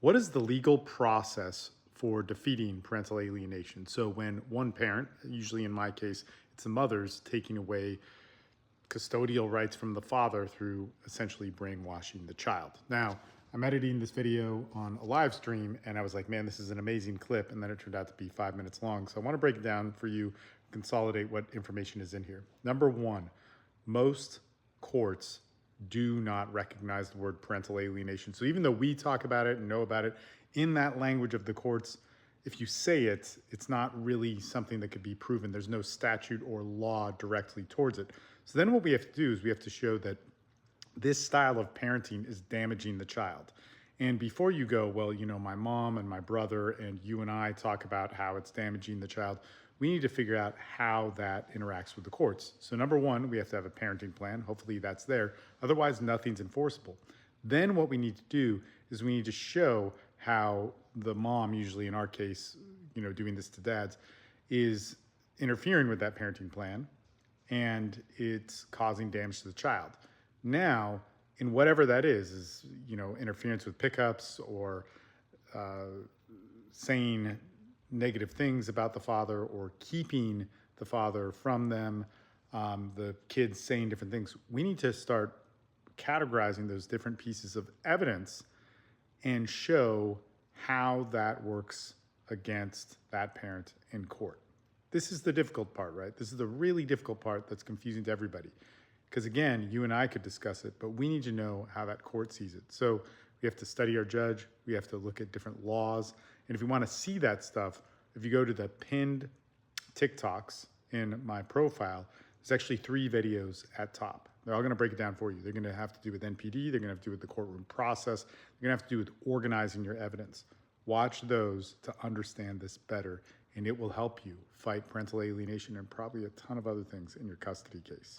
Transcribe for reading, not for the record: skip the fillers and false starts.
What is the legal process for defeating parental alienation? So, when one parent, usually in my case, it's the mother's taking away custodial rights from the father through essentially brainwashing the child. Now, I'm editing this video on a live stream and I was like, man, this is an amazing clip. And then it turned out to be 5 minutes long. So, I want to break it down for you, consolidate what information is in here. Number one, most courts do not recognize the word parental alienation. So even though we talk about it and know about it, in that language of the courts, if you say it, it's not really something that could be proven. There's no statute or law directly towards it. So then what we have to do is we have to show that this style of parenting is damaging the child. And before you go, well, my mom and my brother and you and I talk about how it's damaging the child, we need to figure out how that interacts with the courts. So, number one, we have to have a parenting plan. Hopefully, that's there. Otherwise, nothing's enforceable. Then, what we need to do is we need to show how the mom, usually in our case, doing this to dads, is interfering with that parenting plan and it's causing damage to the child. Now, in whatever that is interference with pickups or saying negative things about the father or keeping the father from them, the kids saying different things. We need to start categorizing those different pieces of evidence and show how that works against that parent in court. This is the difficult part, right? This is the really difficult part that's confusing to everybody. Because again, you and I could discuss it, but we need to know how that court sees it. So we have to study our judge. We have to look at different laws. And if you want to see that stuff, if you go to the pinned TikToks in my profile, there's actually 3 videos at top. They're all going to break it down for you. They're going to have to do with NPD. They're going to have to do with the courtroom process. They're going to have to do with organizing your evidence. Watch those to understand this better, and it will help you fight parental alienation and probably a ton of other things in your custody case.